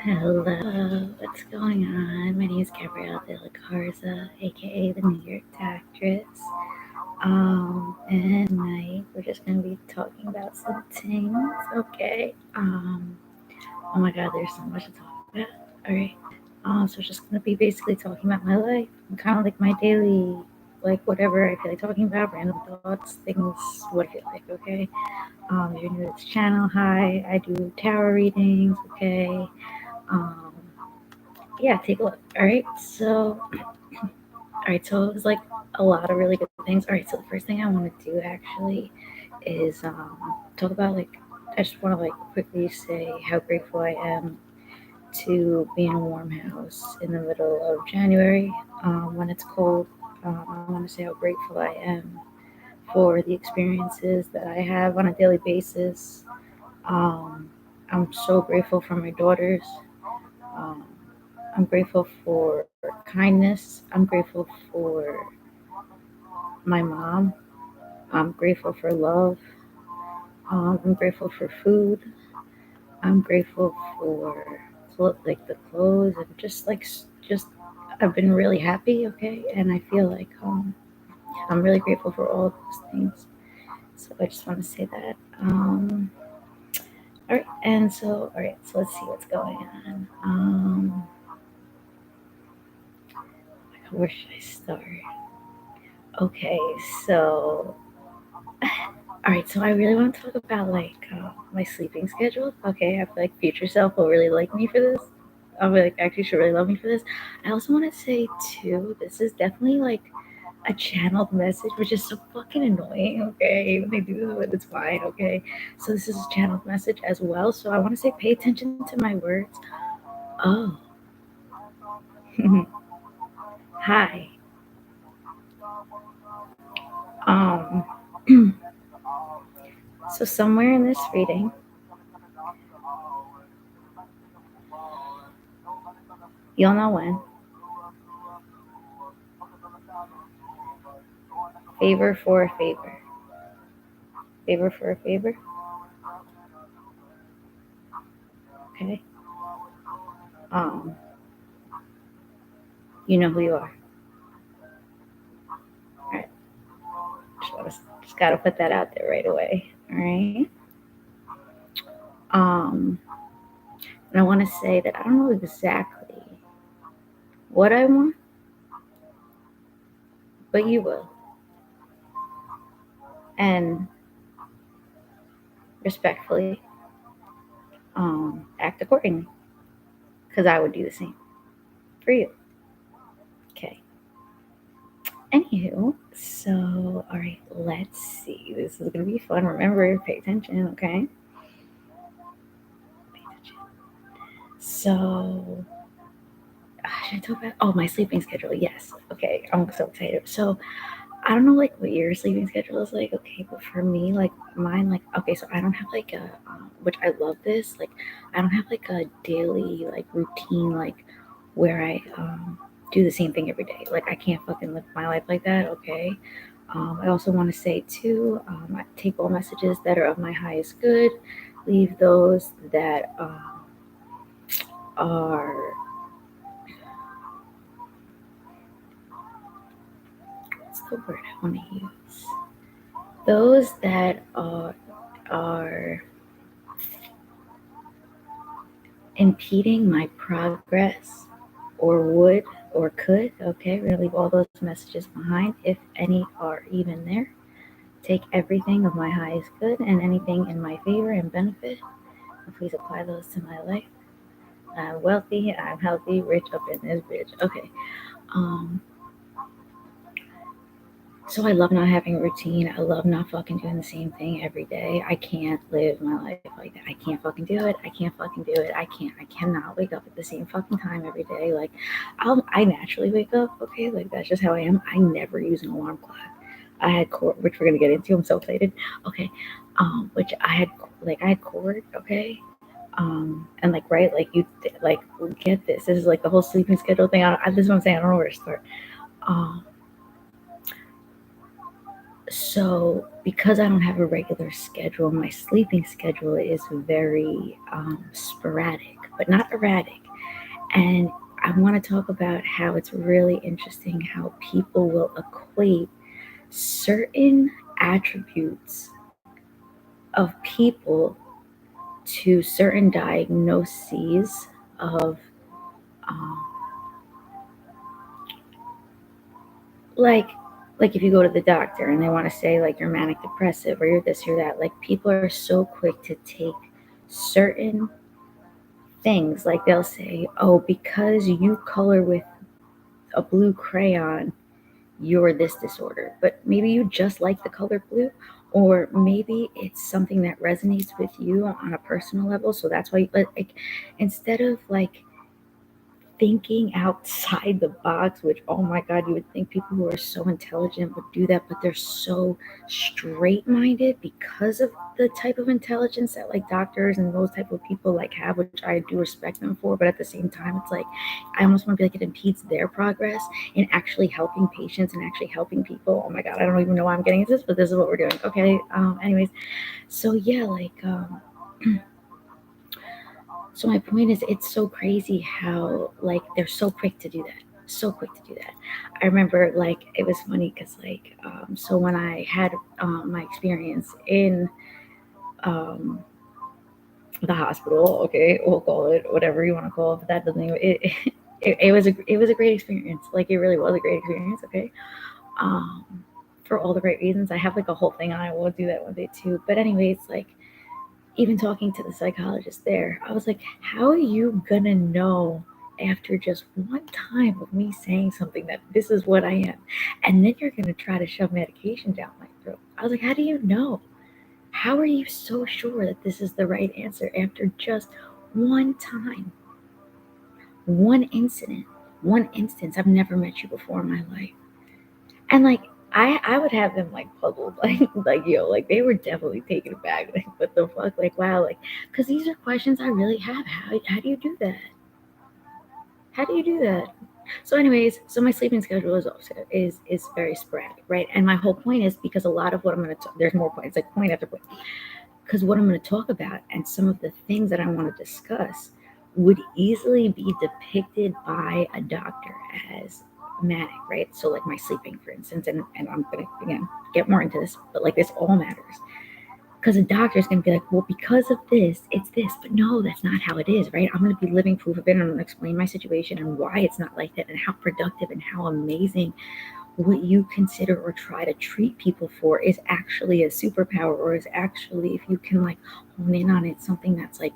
Hello, what's going on? My name is Gabrielle de la Garza, aka the New York Actress. And tonight we're just gonna be talking about some things, okay? Oh my god, there's so much to talk about. Alright. So we're just gonna be basically talking about my life, kind of like my daily, like whatever I feel like talking about, random thoughts, things, what I feel like, okay? If you're new to this channel, hi, I do tarot readings, okay? Um, yeah, take a look. All right, so it was like a lot of really good things. All right, so the first thing I want to do actually is talk about like I just want to like quickly say how grateful I am to be in a warm house in the middle of January when it's cold. I want to say how grateful I am for the experiences that I have on a daily basis. Um, I'm so grateful for my daughters. Um, I'm grateful for kindness. I'm grateful for my mom. I'm grateful for love. I'm grateful for food. I'm grateful for like the clothes and just I've been really happy. Okay, and I feel like I'm really grateful for all those things. So I just want to say that. All right, so let's see what's going on. Where should I start? Okay, so all right, so I really want to talk about like my sleeping schedule. Okay, I feel like future self will really like me for this. I'll be like actually should really love me for this. I also want to say too, this is definitely like a channeled message, which is so fucking annoying. Okay, when they do this, but it's fine. Okay, so this is a channeled message as well. So I want to say, pay attention to my words. Oh, hi. Um, so somewhere in this reading, you'll know when. Favor for a favor. Favor for a favor. Okay. Um, you know who you are. All right. Just gotta put that out there right away. All right. Um, and I want to say that I don't know exactly what I want, but you will, and respectfully, act accordingly, because I would do the same for you. Okay. Anywho, so all right, let's see. This is gonna be fun. Remember, pay attention. Okay. Pay attention. So should I talk about? Oh, my sleeping schedule. Yes. Okay. I'm so excited. So I don't know like what your sleeping schedule is like. Okay, but for me, like mine, like okay, so I don't have like a which I love this. Like I don't have like a daily like routine like where I do the same thing every day. Like I can't fucking live my life like that. Okay. I also want to say too, I take all messages that are of my highest good, leave those that are what's the word I want to use? Those that are impeding my progress or would or could. Okay, we're gonna leave all those messages behind if any are even there. Take everything of my highest good and anything in my favor and benefit, and please apply those to my life. I'm wealthy, I'm healthy, rich up in this bitch. Okay. Um, so I love not having a routine. I love not fucking doing the same thing every day. I can't live my life like that. I can't fucking do it. I can't fucking do it. I can't. I cannot wake up at the same fucking time every day. Like, I naturally wake up. Okay, like that's just how I am. I never use an alarm clock. I had cord, which we're gonna get into. I'm so excited. Okay, which I had cord. Okay, and like right, like like get this. This is like the whole sleeping schedule thing. This is what I'm saying. I don't know where to start. Um, so because I don't have a regular schedule, my sleeping schedule is very sporadic, but not erratic. And I want to talk about how it's really interesting how people will equate certain attributes of people to certain diagnoses of um, like like if you go to the doctor and they want to say like you're manic depressive or you're this or that, like people are so quick to take certain things, like they'll say, oh, because you color with a blue crayon, you're this disorder. But maybe you just like the color blue, or maybe it's something that resonates with you on a personal level, so that's why like instead of like thinking outside the box, which, oh my God, you would think people who are so intelligent would do that, but they're so straight minded because of the type of intelligence that like doctors and those type of people like have, which I do respect them for. But at the same time, it's like I almost want to be like it impedes their progress in actually helping patients and actually helping people. Oh my God, I don't even know why I'm getting into this, but this is what we're doing. Okay. Anyways, so yeah, so my point is, it's so crazy how like they're so quick to do that. So quick to do that. I remember like it was funny because so when I had my experience in um, the hospital, okay, we'll call it whatever you want to call it, but that doesn't even it was a great experience. Like it really was a great experience. Okay, um, for all the right reasons. I have like a whole thing on it. We'll do that one day too. But anyways, like even talking to the psychologist there, I was like, how are you gonna know after just one time of me saying something that this is what I am? And then you're gonna try to shove medication down my throat. I was like, how do you know? How are you so sure that this is the right answer after just one time, one incident, one instance? I've never met you before in my life. And like I would have them like puzzled, like yo, like they were definitely taken aback, like what the fuck, like wow, like because these are questions I really have. How do you do that? How do you do that? So, anyways, so my sleeping schedule is also is very sporadic, right? And my whole point is because a lot of what I'm gonna talk, there's more points, like point after point, because what I'm gonna talk about and some of the things that I want to discuss would easily be depicted by a doctor as manic, right? So like my sleeping, for instance, and I'm gonna again get more into this, but like this all matters. Because a doctor is going to be like, well, because of this, it's this. But no, that's not how it is, right? I'm going to be living proof of it. And I'm going to explain my situation and why it's not like that and how productive and how amazing what you consider or try to treat people for is actually a superpower, or is actually, if you can like hone in on it, something that's like,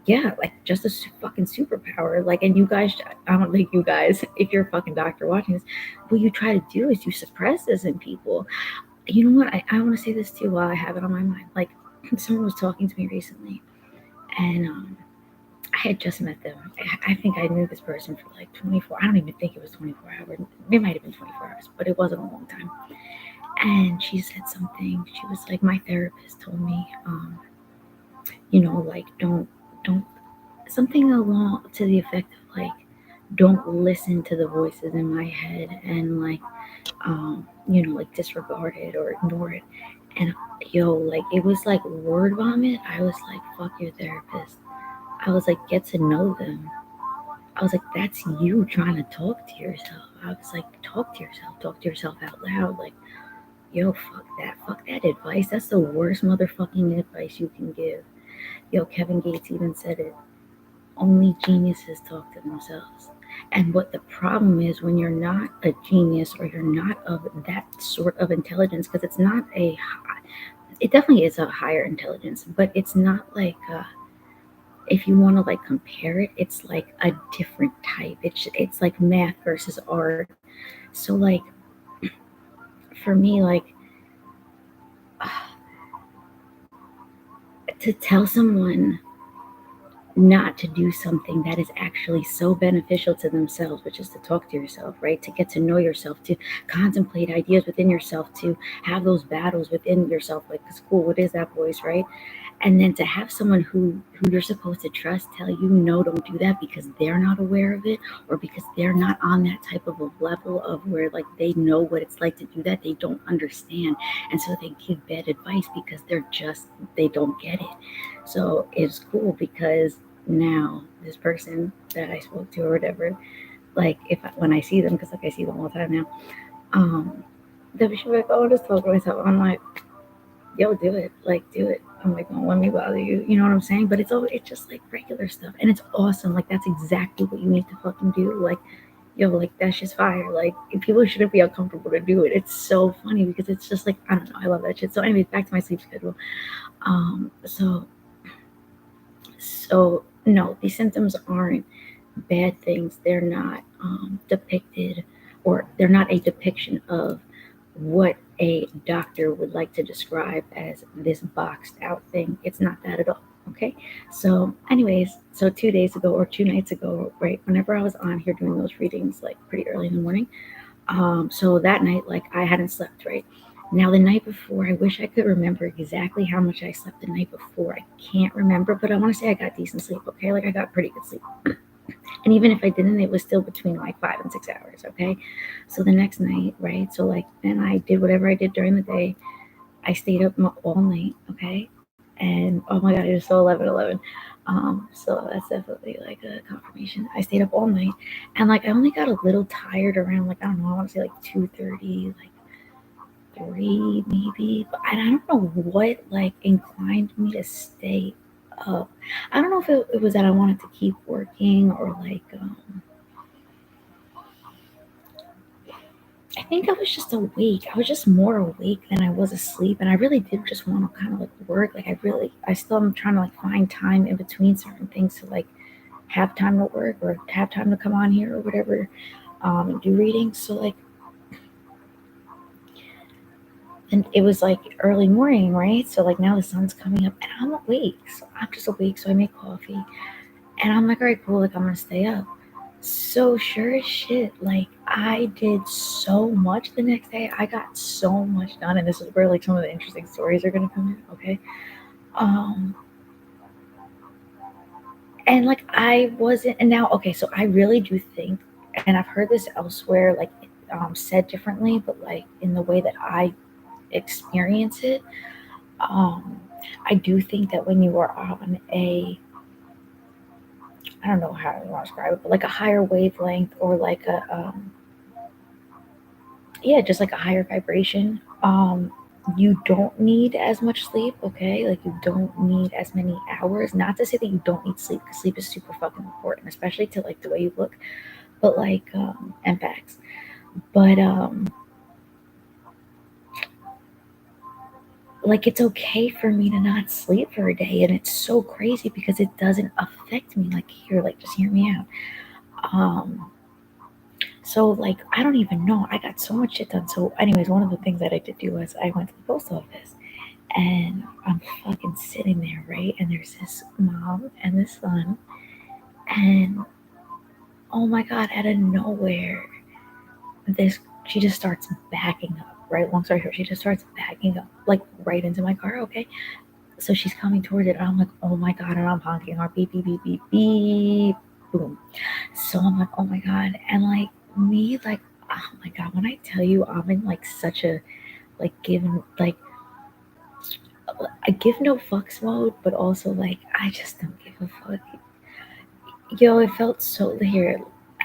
yeah, like just a fucking superpower. Like, and you guys, I don't think you guys, if you're a fucking doctor watching this, what you try to do is you suppress this in people. You know what? I want to say this too while I have it on my mind. Like, someone was talking to me recently, and I had just met them. I think I knew this person for like 24. I don't even think it was 24 hours. It might have been 24 hours, but it wasn't a long time. And she said something. She was like, my therapist told me, like don't something along to the effect of like, don't listen to the voices in my head and like like disregard it or ignore it. And yo, like it was like word vomit. I was like, fuck your therapist. I was like, get to know them. I was like, that's you trying to talk to yourself. I was like, talk to yourself out loud. Like, yo, fuck that advice. That's the worst motherfucking advice you can give. Yo, Kevin Gates even said it. Only geniuses talk to themselves. And what the problem is when you're not a genius or you're not of that sort of intelligence, because it's not it definitely is a higher intelligence, but it's not like if you want to like compare it, it's like a different type. It's like math versus art. So like for me, like to tell someone not to do something that is actually so beneficial to themselves, which is to talk to yourself, right? To get to know yourself, to contemplate ideas within yourself, to have those battles within yourself, like, because cool, what is that voice, right? And then to have someone who you're supposed to trust tell you no, don't do that, because they're not aware of it, or because they're not on that type of a level of where, like, they know what it's like to do that, they don't understand, and so they give bad advice because they don't get it. So it's cool because now this person that I spoke to or whatever, like, when I see them, because like I see them all the time now, um they'll be like, oh, just talk to myself. I'm like, yo, do it. Like, do it. I'm like, don't let me bother you. You know what I'm saying? But it's just like regular stuff. And it's awesome. Like, that's exactly what you need to fucking do. Like, yo, like, that's just fire. Like, people shouldn't be uncomfortable to do it. It's so funny because it's just like, I don't know. I love that shit. So, anyways, back to my sleep schedule. Um, so, so, no, these symptoms aren't bad things. They're not depicted, or they're not a depiction of what a doctor would like to describe as this boxed out thing. It's not that at all. Okay. So, anyways, so 2 days ago or 2 nights ago, right, whenever I was on here doing those readings, like pretty early in the morning, so that night, like, I hadn't slept, right? Now, the night before, I wish I could remember exactly how much I slept the night before. I can't remember, but I want to say I got decent sleep, okay? Like, I got pretty good sleep. And even if I didn't, it was still between like 5 and 6 hours, okay? So the next night, right? So, like, then I did whatever I did during the day. I stayed up all night, okay? And oh my God, it was so 11:11. So that's definitely like a confirmation. I stayed up all night, and like I only got a little tired around, like, I don't know, I want to say like 2:30, like 3 maybe. But I don't know what like inclined me to stay up. I don't know if it was that I wanted to keep working, or like I think I was just awake. I was just more awake than I was asleep, and I really did just want to kind of like work. Like, I still am trying to like find time in between certain things to like have time to work or have time to come on here or whatever, and do readings. So like, and it was like early morning, right? So like now the sun's coming up, and I'm awake. So I'm just awake. So I make coffee, and I'm like, all right, cool. Like, I'm gonna stay up. So sure as shit, like, I did so much the next day. I got so much done, and this is where like some of the interesting stories are gonna come in. Okay, um, and like I wasn't, and now okay, so I really do think, and I've heard this elsewhere, like, said differently, but like in the way that I experience it, um, I do think that when you are on a, I don't know how I want to describe it, but like a higher wavelength, or like a yeah, just like a higher vibration. You don't need as much sleep, okay? Like, you don't need as many hours. Not to say that you don't need sleep, because sleep is super fucking important, especially to like the way you look. But like, and facts. But like, it's okay for me to not sleep for a day, and it's so crazy because it doesn't affect me. Like, here, like, just hear me out. So like, I don't even know. I got so much shit done. So, anyways, one of the things that I did do was I went to the post office. And I'm fucking sitting there, right? And there's this mom and this son. And oh my God, out of nowhere, this she just starts backing up, right? Long story short, she just starts backing up, like, right into my car, okay? So she's coming towards it, and I'm like, oh my God, and I'm honking our beep, beep, beep, beep, beep, boom. So I'm like, oh my God. And like, me, like, oh my God, when I tell you I'm in like such a, like, given, like, I give no fucks mode, but also like, I just don't give a fuck. Yo, it felt so here.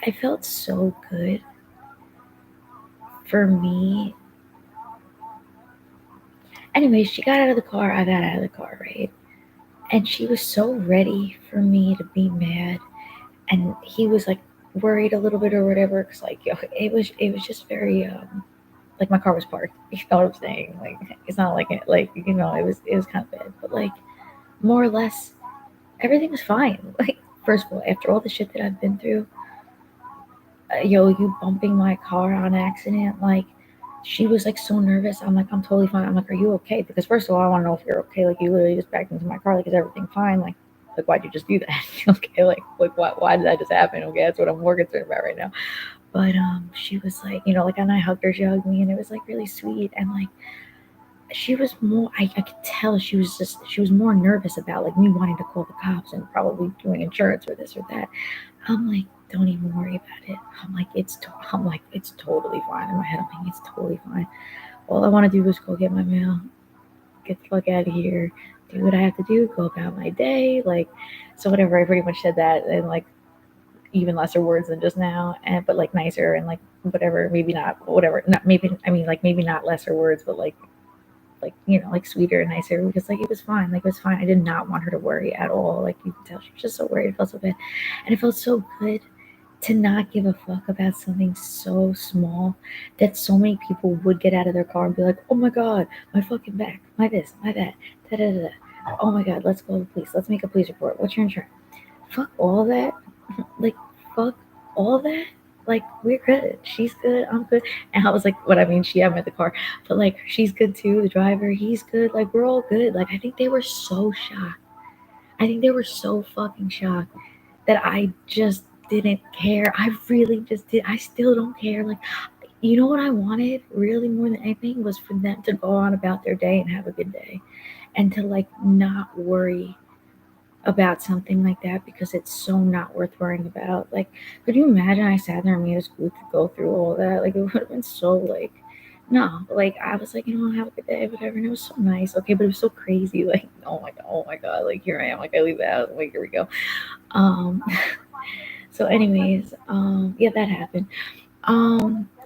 I felt so good for me. Anyways, she got out of the car. I got out of the car, right? And she was so ready for me to be mad, and he was like worried a little bit or whatever. Cause like, yo, it was just very like, my car was parked. You know what I'm saying? Like, it's not like it, like, it was kind of bad, but like, more or less everything was fine. Like, first of all, after all the shit that I've been through, yo, you bumping my car on accident, like, she was like so nervous. I'm like, I'm totally fine. I'm like, are you okay? Because first of all, I want to know if you're okay. Like, you literally just backed into my car. Like, is everything fine? Like, Like, why'd you just do that? Okay, like why did that just happen? Okay, that's what I'm more concerned about right now. But she was like, like, and I hugged her, she hugged me, and it was like really sweet. And like, she was more, I could tell she was more nervous about like me wanting to call the cops and probably doing insurance or this or that. I'm like, don't even worry about it. I'm like, it's totally fine. In my head, I'm like, it's totally fine. All I want to do is go get my mail, get the fuck out of here, do what I have to do, go about my day. Like, so whatever, I pretty much said that in like even lesser words than just now, and but like nicer and like whatever, maybe not whatever, not maybe, I mean, like maybe not lesser words, but like like sweeter and nicer, because like it was fine, like it was fine. I did not want her to worry at all. Like, you could tell she was just so worried. It felt so bad, and it felt so good to not give a fuck about something so small that so many people would get out of their car and be like, oh my god, my fucking back, my this, my that, da da da. Oh my god, let's go to the police. Let's make a police report. What's your insurance? Fuck all that. Like, fuck all that. Like, we're good. She's good. I'm good. And I was like, what I mean, I'm at the car, but like, she's good too. The driver, he's good. Like, we're all good. Like, I think they were so shocked. I think they were so fucking shocked that I just didn't care. I really just did. I still don't care. Like, what I wanted really more than anything was for them to go on about their day and have a good day, and to like not worry about something like that, because it's so not worth worrying about. Like, could you imagine I sat there and made us go through all that? Like, it would have been so like, no, like I was like, have a good day, whatever, and it was so nice. Okay, but it was so crazy. Like, oh my god, like here I am, like I leave the house, like here we go. Um, so anyways, yeah, that happened.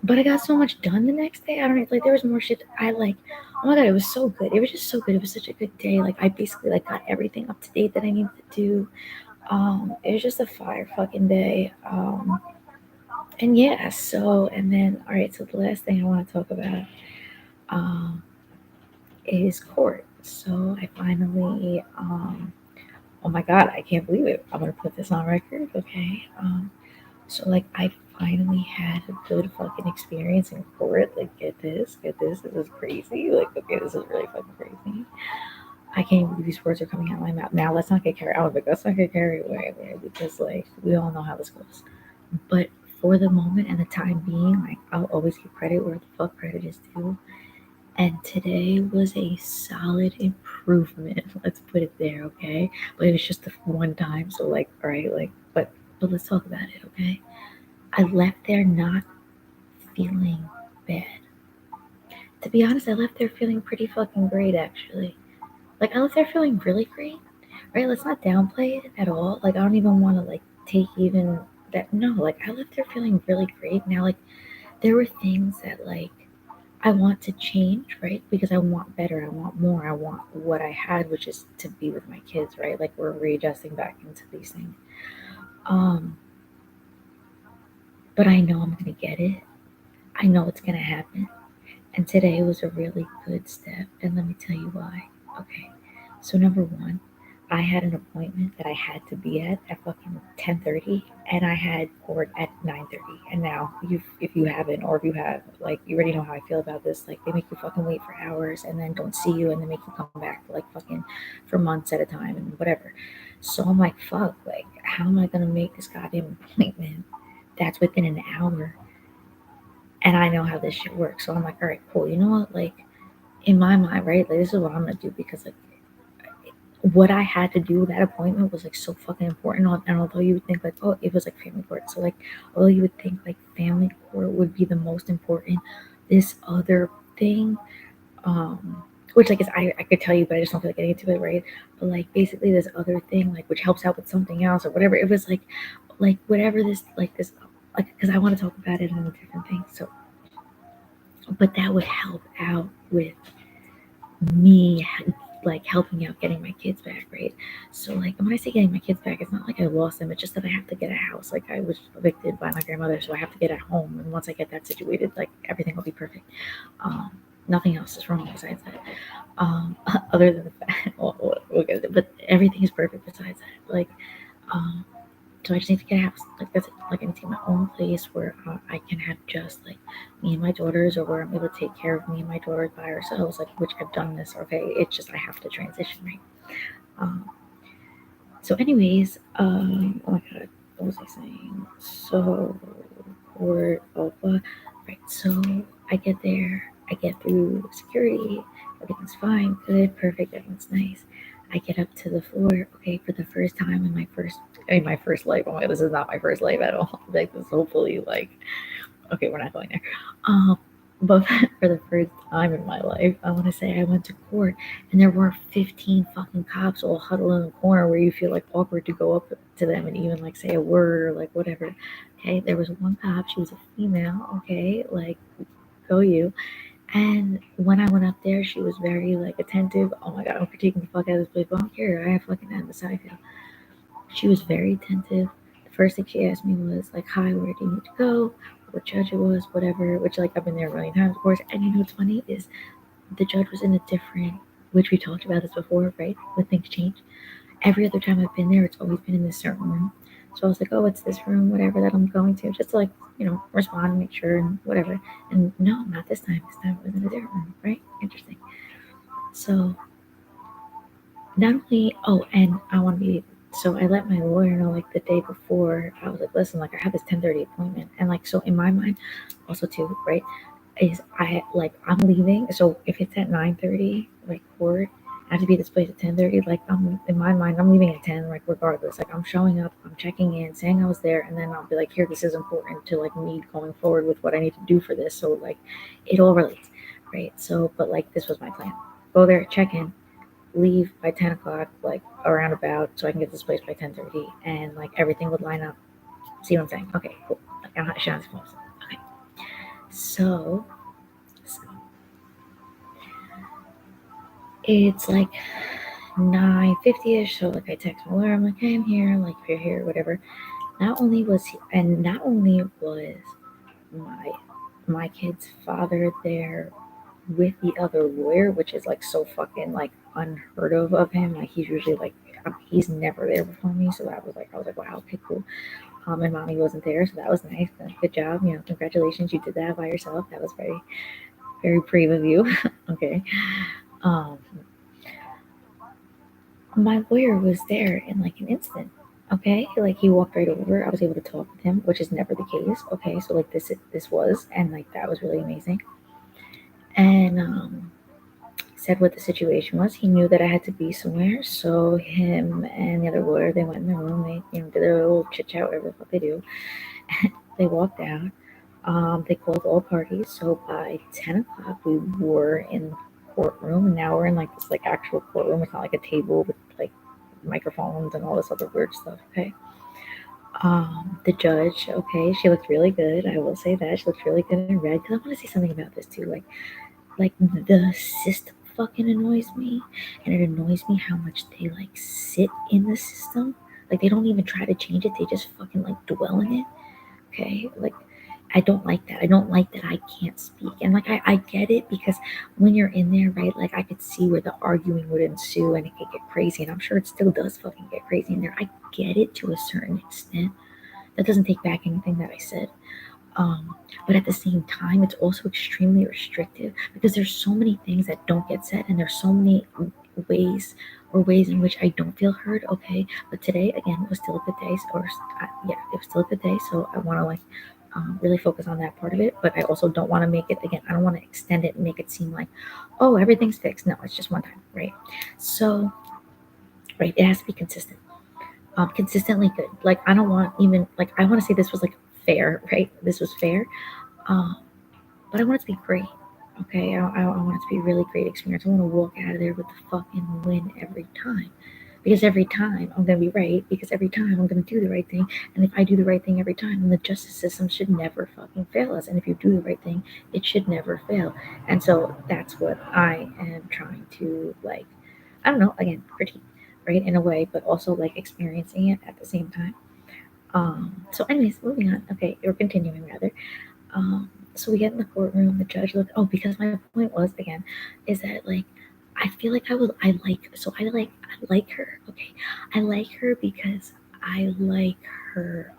But I got so much done the next day. I don't know, like there was more shit. I like, oh my god, it was so good. It was just so good. It was such a good day. Like, I basically like got everything up to date that I needed to do. It was just a fire fucking day. And yeah, so and then all right, so the last thing I want to talk about um is court. So I finally oh my god, I can't believe it. I'm gonna put this on record, okay? So like, I finally had a good fucking experience in court. Like, get this is crazy. Like, okay, this is really fucking crazy. I can't believe these words are coming out of my mouth. Now let's not get carried out, but let's not get carried away, because like we all know how this goes. But for the moment and the time being, like, I'll always give credit where the fuck credit is due. And today was a solid improvement. Let's put it there, okay? But it was just the one time, so like, all right, like, but let's talk about it, okay? I left there not feeling bad. To be honest, I left there feeling pretty fucking great, actually. Like, I left there feeling really great, right? Let's not downplay it at all. Like, I don't even want to, like, take even that. No, like, I left there feeling really great. Now, like, there were things that, like, I want to change, right? Because I want better. I want more. I want what I had, which is to be with my kids, right? Like, we're readjusting back into these things. Um, but I know I'm going to get it. I know it's going to happen. And today was a really good step. And let me tell you why. Okay. So number one, I had an appointment that I had to be at fucking 10:30, and I had court at 9:30. And now, if you haven't, or if you have, like, you already know how I feel about this. Like, they make you fucking wait for hours, and then don't see you, and then make you come back for like fucking for months at a time and whatever. So I'm like, fuck, like, how am I gonna make this goddamn appointment that's within an hour? And I know how this shit works. So I'm like, all right, cool. You know what? Like, in my mind, right? Like, this is what I'm gonna do, because like, what I had to do, that appointment was like so fucking important. And although you would think like, oh, it was like family court, so like, although you would think like family court would be the most important, this other thing, which like is I could tell you, but I just don't feel like getting into it, right? But like, basically this other thing, like, which helps out with something else or whatever. It was like whatever this, like this, like, because I want to talk about it in a different thing. So, but that would help out with me, like helping out getting my kids back, right? So like, when I say getting my kids back, it's not like I lost them. It's just that I have to get a house. Like, I was evicted by my grandmother, so I have to get a home. And once I get that situated, like, everything will be perfect. Um, Nothing else is wrong besides that. Other than the fact, we'll get it, but everything is perfect besides that. Like, um, so I just need to get a house. Like, that's it. Like, I need to get my own place where I can have just like me and my daughters, or where I'm able to take care of me and my daughters by ourselves. Like, which I've done this. Okay, it's just I have to transition, right? Um, So, anyways, oh my god, what was I saying? So, right. So I get there, I get through security, everything's fine, good, perfect, everyone's nice. I get up to the floor, okay, for the first time in my first life. Oh my god, this is not my first life at all. Like this, hopefully, like, okay, we're not going there. But for the first time in my life, I want to say I went to court and there were 15 fucking cops all huddled in the corner where you feel like awkward to go up to them and even like say a word or like whatever. Okay, there was one cop, she was a female, okay, like go you. And when I went up there, she was very like attentive. Oh my god, I'm critiquing the fuck out of this place, but I don't care. I have fucking had the side feel. She was very attentive. The first thing she asked me was like, "Hi, where do you need to go? What judge it was, whatever." Which like I've been there a million times, of course. And you know what's funny is the judge was in a different, which we talked about this before, right? When things change. Every other time I've been there, it's always been in this certain room. So I was like, "Oh, it's this room, whatever that I'm going to," just to like respond and make sure and whatever. And no, not this time. This time it was in a different room, right? Interesting. So not only, oh, and I want to be, so I let my lawyer know like the day before. I was like, listen, like I have this 10:30 appointment, and like so in my mind, also too, right, is I'm leaving. So if it's at 9:30, like court, I have to be at this place at 10:30. Like I'm in my mind, I'm leaving at 10. Like regardless, like I'm showing up, I'm checking in, saying I was there, and then I'll be like, here, this is important to like me going forward with what I need to do for this. So like, it all relates, right? So, but like this was my plan: go there, check in, leave by 10 o'clock, like around about, so I can get to this place by 10:30, and like everything would line up. See what I'm saying? Okay, cool. Like I'm not showing this phone. Okay, so it's like 9:50ish. So like I text my lawyer. I'm like, hey, I'm here. Like if you're here, whatever. Not only was my kid's father there with the other lawyer, which is like so fucking like unheard of him. Like he's usually like he's never there before me, so that was like I was like, wow, okay, cool. And mommy wasn't there, so that was nice. Good job, congratulations, you did that by yourself. That was very very brave of you. Okay. Um, my lawyer was there in like an instant. Okay, like he walked right over. I was able to talk with him, which is never the case. Okay, so like this was, and like that was really amazing. And said what the situation was. He knew that I had to be somewhere, so him and the other lawyer, they went in their room. They did their little chit chat, whatever the fuck they do. They walked out. They called all parties. So by 10 o'clock, we were in the courtroom, and now we're in like this like actual courtroom. It's not like a table with like microphones and all this other weird stuff. Okay. The judge, okay, she looked really good. I will say that she looked really good in red. Because I want to say something about this too. Like the system fucking annoys me, and it annoys me how much they like sit in the system. Like they don't even try to change it, they just fucking like dwell in it. Okay, like I don't like that. I don't like that I can't speak. And like I get it, because when you're in there, right, like I could see where the arguing would ensue and it could get crazy, and I'm sure it still does fucking get crazy in there. I get it to a certain extent. That doesn't take back anything that I said. um, but at the same time, it's also extremely restrictive, because there's so many things that don't get said, and there's so many ways in which I don't feel heard. Okay, but today again was still a good day, yeah, it was still a good day. So I want to like really focus on that part of it, but I also don't want to make it again. I don't want to extend it and make it seem like, oh, everything's fixed. No, it's just one time, right? So, right, it has to be consistent, consistently good. Like I don't want even like I want to say this was like fair, right? This was fair, um, but I want it to be great. Okay, I want it to be a really great experience. I want to walk out of there with the fucking win every time. Because every time I'm gonna be right. Because every time I'm gonna do the right thing. And if I do the right thing every time, then the justice system should never fucking fail us. And if you do the right thing, it should never fail. And so that's what I am trying to like. I don't know. Again, critique, right, in a way, but also like experiencing it at the same time. So, anyways, moving on. Okay, or continuing rather. So we get in the courtroom. The judge looked. Oh, because my point was again, is that like I feel like I was. I like. So I like her. Okay, I like her because I like her.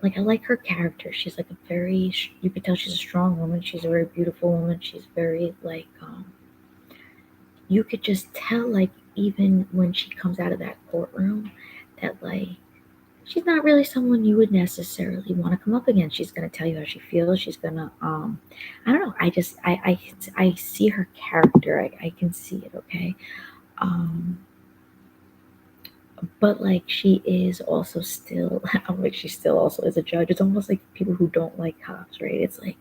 Like I like her character. She's like a very. You can tell she's a strong woman. She's a very beautiful woman. She's very like. You could just tell like even when she comes out of that courtroom, that like she's not really someone you would necessarily want to come up against. She's gonna tell you how she feels. She's gonna I don't know. I see her character. I can see it. Okay. Um, but like she is also still I'm like she still also is a judge. It's almost like people who don't like cops, right? It's like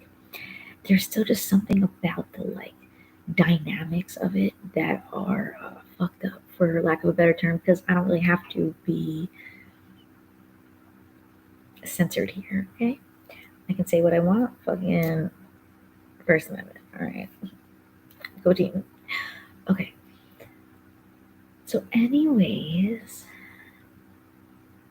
there's still just something about the like dynamics of it that are fucked up, for lack of a better term, because I don't really have to be censored here. Okay, I can say what I want. Fucking First Amendment. All right, go team. Okay. So, anyways,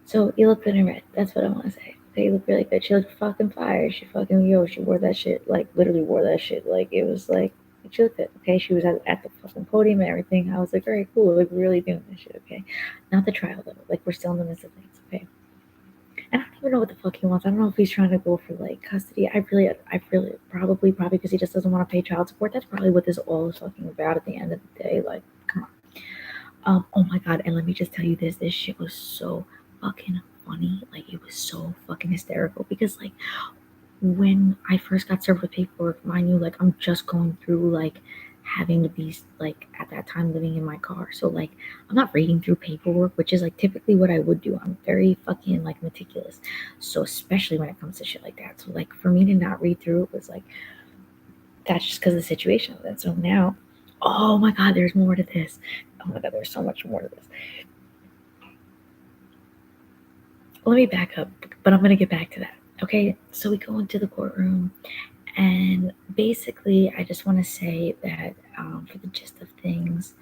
so you look good in red. That's what I want to say. Okay, you look really good. She looked fucking fire. She fucking she wore that shit, like literally wore that shit. Like it was like she looked good. Okay, she was at the fucking podium and everything. I was like, all right, cool. Like we're really doing this shit. Okay, not the trial though. Like we're still in the midst of things. Okay, and I don't even know what the fuck he wants. I don't know if he's trying to go for like custody. I really probably because he just doesn't want to pay child support. That's probably what this all is fucking about at the end of the day. Like, come on. Oh my god, and let me just tell you this. This shit was so fucking funny. Like it was so fucking hysterical because like when I first got served with paperwork, mind you, like I'm just going through like having to be like at that time living in my car. So like I'm not reading through paperwork, which is like typically what I would do. I'm very fucking like meticulous. So especially when it comes to shit like that. So like for me to not read through it was like that's just because of the situation. And so now, oh my god, there's more to this. Oh my god, there's so much more to this. Let me back up, but I'm going to get back to that. Okay, so we go into the courtroom, and basically, I just want to say that for the gist of things,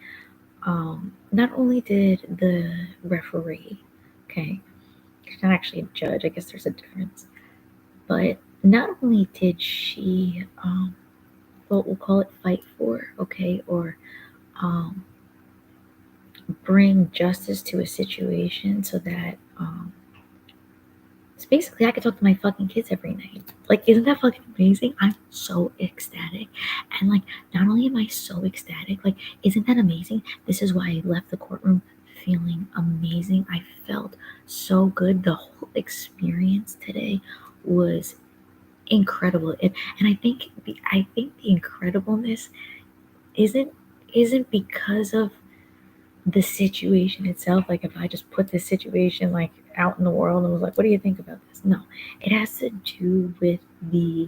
not only did the referee, okay, she's not actually a judge, I guess there's a difference, but not only did she, what we'll call it fight for, okay, or um, bring justice to a situation so that so basically, I could talk to my fucking kids every night. Like, isn't that fucking amazing? I'm so ecstatic. And, like, not only am I so ecstatic, like, isn't that amazing? This is why I left the courtroom feeling amazing. I felt so good. The whole experience today was incredible. And I think the incredibleness isn't because of the situation itself. Like if I just put this situation like out in the world and was like, what do you think about this? No, it has to do with the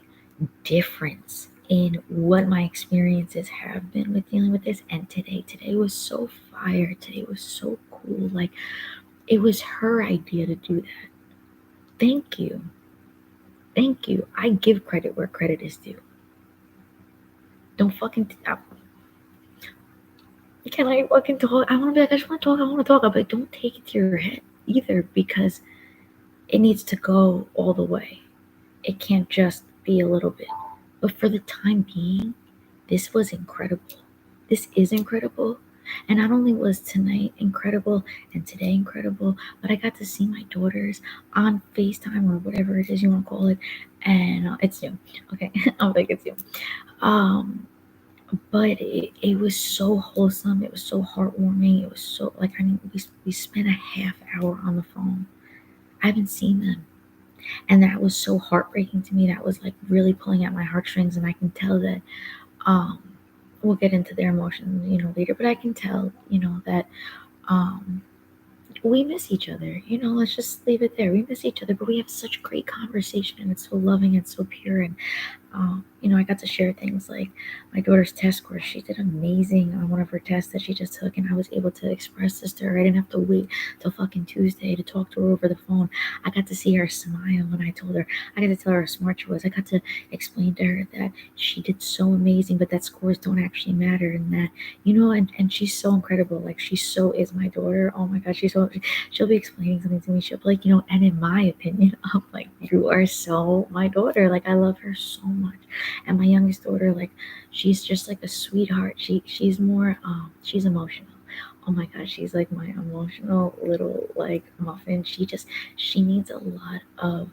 difference in what my experiences have been with dealing with this. And today was so fire. Today was so cool. Like it was her idea to do that. Thank you. Thank you. I give credit where credit is due. Don't fucking can I fucking talk? I want to be like, I just want to talk. I want to talk. I'm like, don't take it to your head either because it needs to go all the way. It can't just be a little bit. But for the time being, this was incredible. This is incredible. And not only was tonight incredible and today incredible, but I got to see my daughters on FaceTime or whatever it is you want to call it. And it's Zoom. Okay. I'm like, it's Zoom. Um, but it was so wholesome. It was so heartwarming. It was so, like, I mean, we spent a half hour on the phone. I haven't seen them, and that was so heartbreaking to me. That was like really pulling at my heartstrings, and I can tell that um we'll get into their emotions later, but I can tell that um we miss each other. Let's just leave it there. We miss each other, but we have such great conversation, and it's so loving and so pure. And I got to share things like my daughter's test score. She did amazing on one of her tests that she just took, and I was able to express this to her. I didn't have to wait till fucking Tuesday to talk to her over the phone. I got to see her smile when I told her. I got to tell her how smart she was. I got to explain to her that she did so amazing, but that scores don't actually matter, and that and she's so incredible. Like she so is my daughter. Oh my god, she'll be explaining something to me. She'll be like, and in my opinion, I'm like, you are so my daughter. Like I love her so much. And my youngest daughter, like she's just like a sweetheart. She's more she's emotional. Oh my god, she's like my emotional little like muffin. She needs a lot of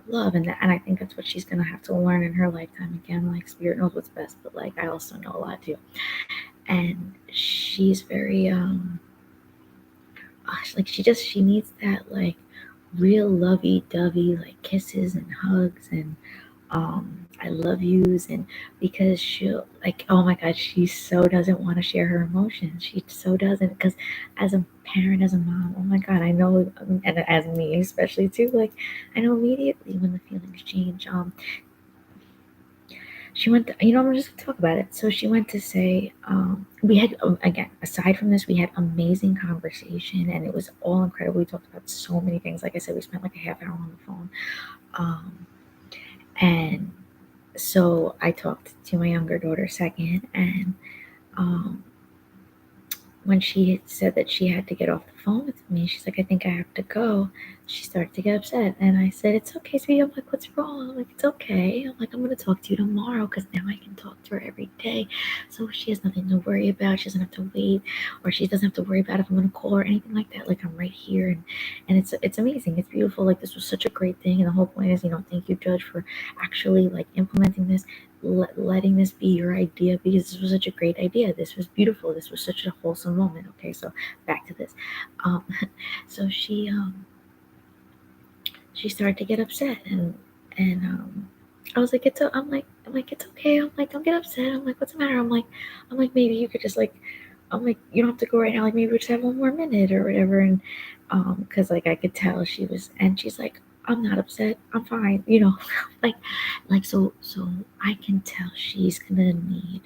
love, and I think that's what she's gonna have to learn in her lifetime. Again, like spirit knows what's best, but like I also know a lot too. and she's very like she needs that like real lovey-dovey like kisses and hugs and I love yous, and because she'll like, oh my god, she so doesn't want to share her emotions. She so doesn't, because as a parent, as a mom, oh my god, I know, and as me especially too, like I know immediately when the feelings change. She went to, I'm just gonna talk about it. So she went to say, we had, again, aside from this, we had amazing conversation and it was all incredible. We talked about so many things. Like I said, we spent like a half hour on the phone. And so I talked to my younger daughter second, and um, when she had said that she had to get off the phone with me, she's like, I think I have to go. She started to get upset. And I said, it's okay, sweetie. I'm like, what's wrong? I'm like, it's okay. I'm like, I'm going to talk to you tomorrow because now I can talk to her every day. So she has nothing to worry about. She doesn't have to wait, or she doesn't have to worry about if I'm going to call her or anything like that. Like, I'm right here. And it's amazing. It's beautiful. Like, this was such a great thing. And the whole point is, thank you, Judge, for actually like implementing this, letting this be your idea, because this was such a great idea. This was beautiful. This was such a wholesome moment. Okay, so back to this. Um, so she started to get upset, and I was like, I'm like, it's okay. I'm like, don't get upset. I'm like, what's the matter? I'm like, maybe you could just like, I'm like, you don't have to go right now. Like, maybe we just have one more minute or whatever. And because like I could tell she was, and she's like, I'm not upset. I'm fine. like, so I can tell she's gonna need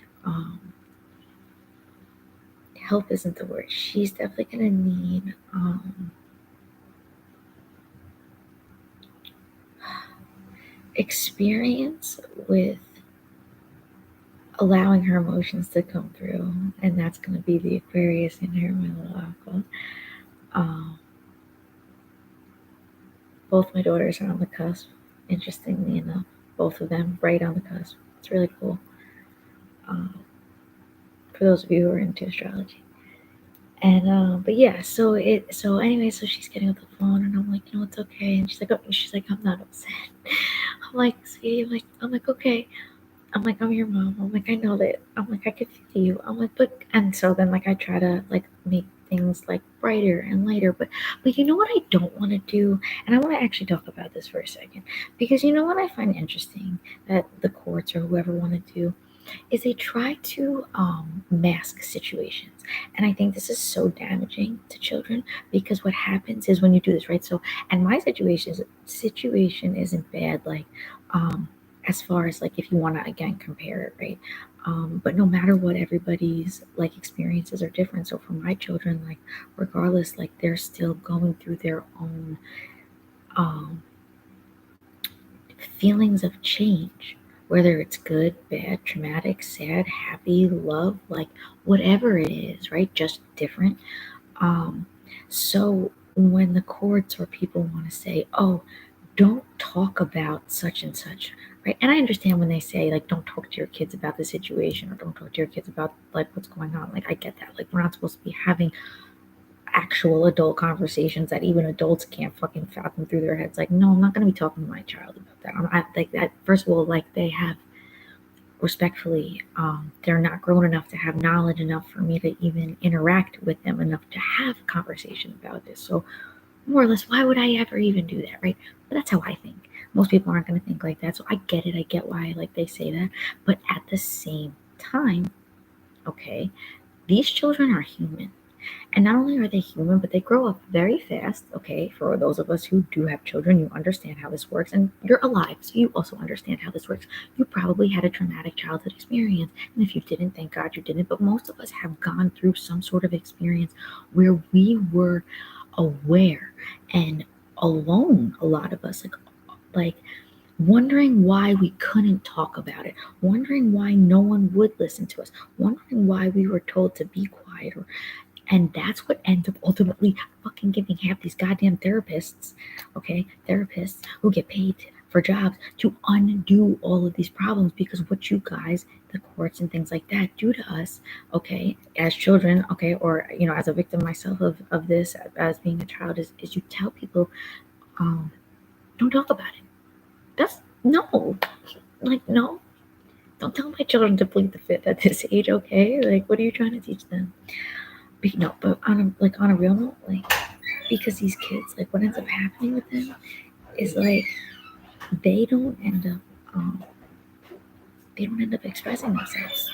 help. Isn't the word? She's definitely gonna need experience with allowing her emotions to come through, and that's going to be the Aquarius in her, my little aqua. Um, both my daughters are on the cusp, interestingly enough. Both of them right on the cusp. It's really cool. Um, for those of you who are into astrology. And but yeah, so anyway, so she's getting off the phone, and I'm like, it's okay. And she's like, I'm not upset. I'm like, sweetie, I'm like, okay. I'm like, I'm your mom. I'm like, I know that. I'm like, I could feel you. I'm like, but, and so then like I try to like make things like brighter and lighter, but you know what I don't want to do, and I want to actually talk about this for a second, because you know what I find interesting that the courts or whoever want to do is they try to mask situations, and I think this is so damaging to children, because what happens is when you do this, right? So, and my situation isn't bad, like as far as like if you want to again compare it, right? But no matter what, everybody's like experiences are different. So for my children, like regardless, like they're still going through their own um, feelings of change, whether it's good, bad, traumatic, sad, happy, love, like whatever it is, right? Just different. Um, so when the courts or people want to say, oh, don't talk about such and such, right? And I understand when they say, like, don't talk to your kids about the situation, or don't talk to your kids about like what's going on. Like, I get that. Like, we're not supposed to be having actual adult conversations that even adults can't fucking fathom through their heads. Like, no, I'm not going to be talking to my child about that. Like that. First of all, like they have, respectfully, they're not grown enough to have knowledge enough for me to even interact with them enough to have a conversation about this. So more or less, why would I ever even do that, right? But that's how I think. Most people aren't going to think like that. So I get it. I get why like they say that. But at the same time, okay, these children are human. And not only are they human, but they grow up very fast. Okay, for those of us who do have children, you understand how this works, and you're alive, so you also understand how this works. You probably had a traumatic childhood experience, and if you didn't, thank God you didn't. But most of us have gone through some sort of experience where we were aware and alone. A lot of us, like wondering why we couldn't talk about it, wondering why no one would listen to us, wondering why we were told to be quiet, and that's what ends up ultimately fucking giving half these goddamn therapists, okay, therapists who get paid for jobs to undo all of these problems, because what you guys, the courts and things like that, do to us, okay, as children, okay, or as a victim myself of this, as being a child, is you tell people, don't talk about it. That's no, like no, Don't tell my children to plead the fifth at this age, okay? Like, what are you trying to teach them? But no, but on a real note, like, because these kids, like, what ends up happening with them is like they don't end up um, they don't end up expressing themselves.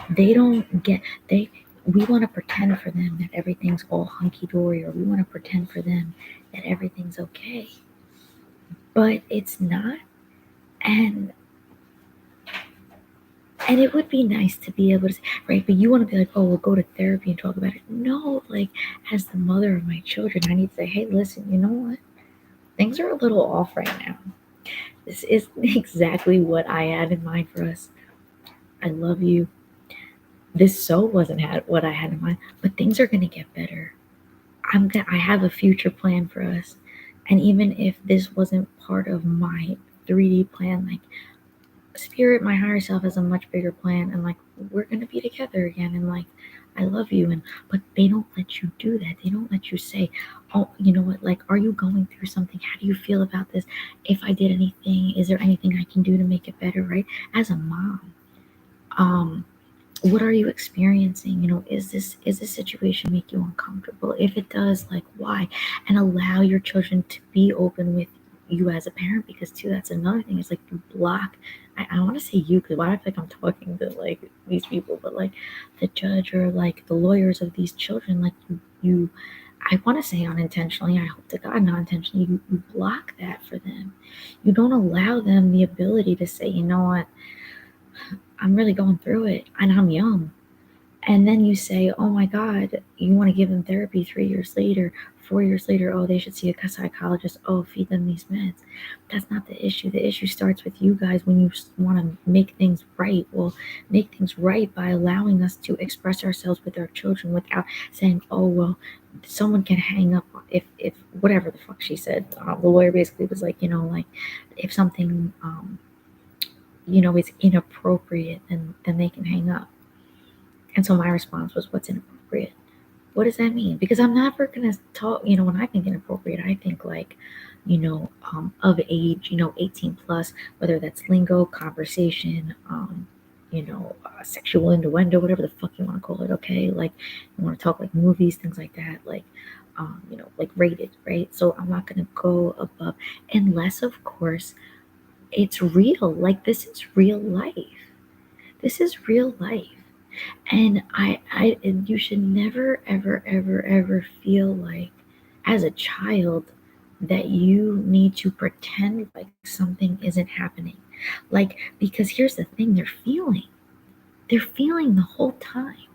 They don't get they. We want to pretend for them that everything's all hunky dory, or we want to pretend for them that everything's okay, but it's not. And it would be nice to be able to, right? But you want to be like, oh, we'll go to therapy and talk about it. No, like, as the mother of my children, I need to say, hey, listen, you know what? Things are a little off right now. This is exactly what I had in mind for us. I love you. This wasn't what I had in mind, but things are gonna get better. I have a future plan for us, and even if this wasn't part of my 3D plan, like, spirit, my higher self has a much bigger plan, and like, we're gonna be together again, and like, I love you. And but they don't let you do that. They don't let you say, oh, you know what, like, are you going through something? How do you feel about this? If I did anything, is there anything I can do to make it better? Right? As a mom, um what are you experiencing? Is this situation make you uncomfortable? If it does, like, why? And allow your children to be open with you as a parent, because too, that's another thing. It's like, you block. I want to say you, because why I feel like I'm talking to like these people, but like the judge or like the lawyers of these children, like, you I want to say unintentionally, I hope to God not intentionally, you block that for them. You don't allow them the ability to say, you know what, I'm really going through it and I'm young. And then you say, oh my God, you want to give them therapy 3 years later, 4 years later, oh, they should see a psychologist, oh, feed them these meds. That's not the issue. The issue starts with you guys when you want to make things right. Well, make things right by allowing us to express ourselves with our children without saying, oh, well, someone can hang up if whatever the fuck she said. The lawyer basically was like, like, if something, is inappropriate, then they can hang up. And so my response was, what's inappropriate? What does that mean? Because I'm never going to talk, when I think inappropriate, I think like, of age, 18 plus, whether that's lingo, conversation, sexual innuendo, whatever the fuck you want to call it. Okay. Like, you want to talk like movies, things like that. Like, like rated, right? So I'm not going to go above, unless, of course, it's real. Like, this is real life. This is real life. And and you should never, ever, ever, ever feel like, as a child, that you need to pretend like something isn't happening. Like, because here's the thing, they're feeling the whole time.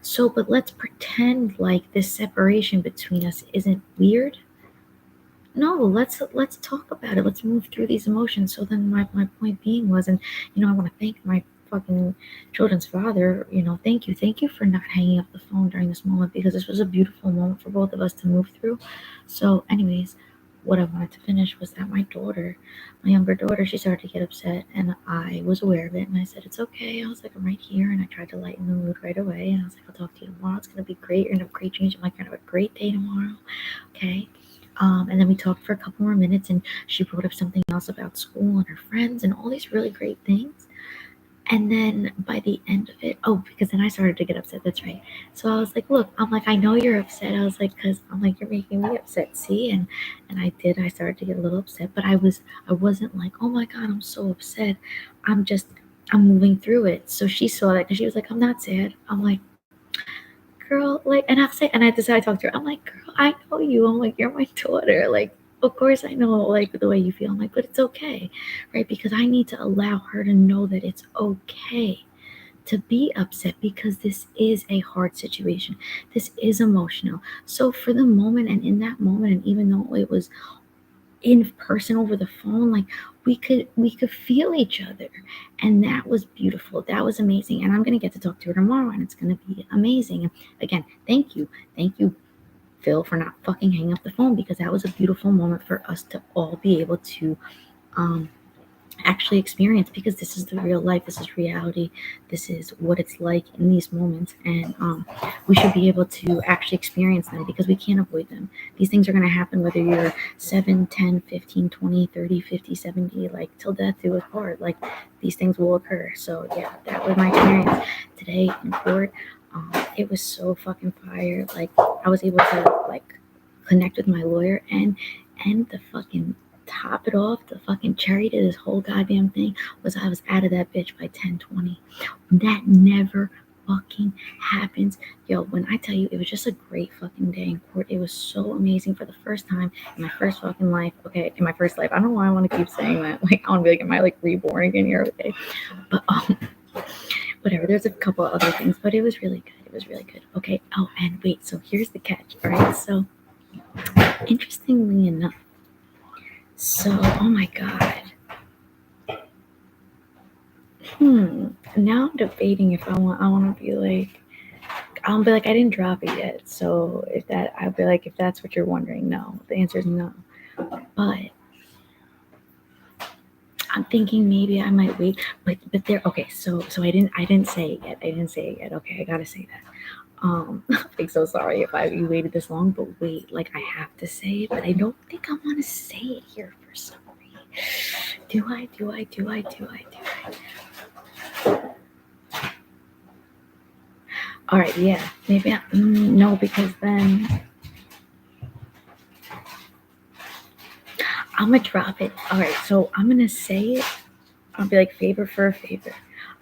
So, but let's pretend like this separation between us isn't weird. No, let's talk about it. Let's move through these emotions. So then my point being was, and I want to thank my fucking children's father. Thank you for not hanging up the phone during this moment, because this was a beautiful moment for both of us to move through. So anyways, what I wanted to finish was that my daughter, my younger daughter, she started to get upset, and I was aware of it, and I said, it's okay. I was like, I'm right here, and I tried to lighten the mood right away, and I was like, I'll talk to you tomorrow. It's gonna be great. You're gonna have a great change. I'm like, you're gonna have a great day tomorrow. Okay. And then we talked for a couple more minutes, and she brought up something else about school and her friends and all these really great things. And then by the end of it, oh, because then I started to get upset. That's right. So I was like, look, I'm like, I know you're upset. I was like, because I'm like, you're making me upset. See, and I did. I started to get a little upset, but I wasn't like, oh my God, I'm so upset. I'm moving through it. So she saw that, because she was like, I'm not sad. I'm like, girl, like, and I decided to talk to her. I'm like, girl, I know you. I'm like, you're my daughter. Like, of course I know, like, the way you feel. I'm like, but it's okay, right? Because I need to allow her to know that it's okay to be upset, because this is a hard situation. This is emotional. So for the moment, and in that moment, and even though it was in person over the phone, like, we could feel each other, and that was beautiful. That was amazing. And I'm gonna get to talk to her tomorrow, and it's gonna be amazing. And again, thank you, Phil, for not fucking hanging up the phone, because that was a beautiful moment for us to all be able to um actually experience, because this is the real life, this is reality, this is what it's like in these moments. And we should be able to actually experience them because we can't avoid them. These things are going to happen whether you're 7, 10, 15, 20, 30, 50, 70, like till death do us part. Like these things will occur. So yeah, that was my experience today in court. It was so fucking fire. Like I was able to like connect with my lawyer, and the fucking top it off, the fucking cherry to this whole goddamn thing was I was out of that bitch by 10:20. That never fucking happens. Yo, when I tell you it was just a great fucking day in court. It was so amazing for the first time in my first fucking life. Okay, in my first life. I don't know why I want to keep saying that. Like I want to be like, am I like reborn again here? Okay. But whatever. There's a couple other things, but it was really good. It was really good. Okay. Oh, and wait, so here's the catch. All right. So interestingly enough, so, oh my God. Now I'm debating if I want to be like, I'll be like, I didn't drop it yet. So if that, I'll be like, if that's what you're wondering, no. The answer is no. But I'm thinking maybe I might wait. But there. Okay. So I didn't say it yet. I didn't say it yet. Okay. I gotta say that. I'm so sorry if you waited this long. But wait, like I have to say it, but I don't think I want to say it here for some reason. Do I? Do I? Do I? Do I? Do I? All right, yeah, maybe no, because then I'm gonna drop it. All right, so I'm gonna say it. I'll be like favor for a favor.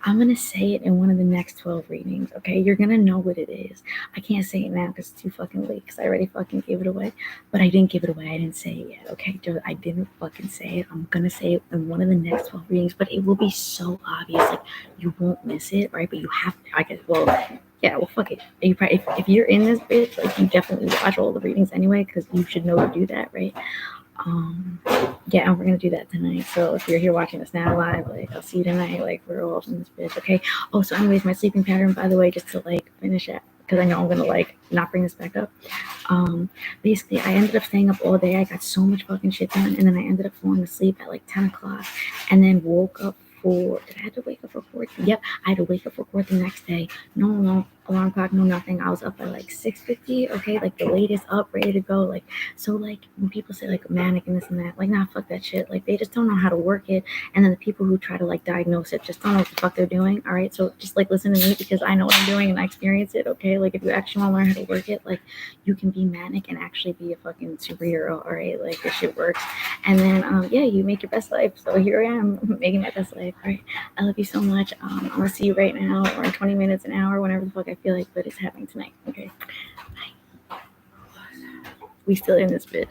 I'm gonna say it in one of the next 12 readings. Okay, you're gonna know what it is. I can't say it now because it's too fucking late. Because I already fucking gave it away. But I didn't give it away. I didn't say it yet. Okay, I didn't fucking say it. I'm gonna say it in one of the next 12 readings. But it will be so obvious. Like you won't miss it, right? But you have to. I guess. Well, yeah. Well, fuck it. You probably, if you're in this bitch, like you definitely watch all the readings anyway, because you should know to do that, right? Um, yeah, and we're gonna do that tonight. So if you're here watching this now live, like I'll see you tonight. Like we're all in this bitch, okay? Oh, so anyways, my sleeping pattern, by the way, just to like finish it, because I know I'm gonna like not bring this back up. Um, Basically, I ended up staying up all day. I got so much fucking shit done, and then I ended up falling asleep at like 10 o'clock, and then woke up for. Did I have to wake up for court? Yep, I had to wake up for court the next day. No alarm clock, no nothing. I was up at like 6:50. Okay, like the latest, up, ready to go. Like so, like when people say like manic and this and that, like nah, fuck that shit. Like they just don't know how to work it, and then the people who try to like diagnose it just don't know what the fuck they're doing. All right, so just like listen to me because I know what I'm doing and I experience it. Okay, like if you actually want to learn how to work it, like you can be manic and actually be a fucking superhero. All right, like this shit works. And then yeah, you make your best life. So here I am making my best life. All right, I love you so much. I'm gonna see you right now or in 20 minutes, an hour, whenever the fuck I feel like, but it's happening tonight. Okay, bye. We still in this bitch.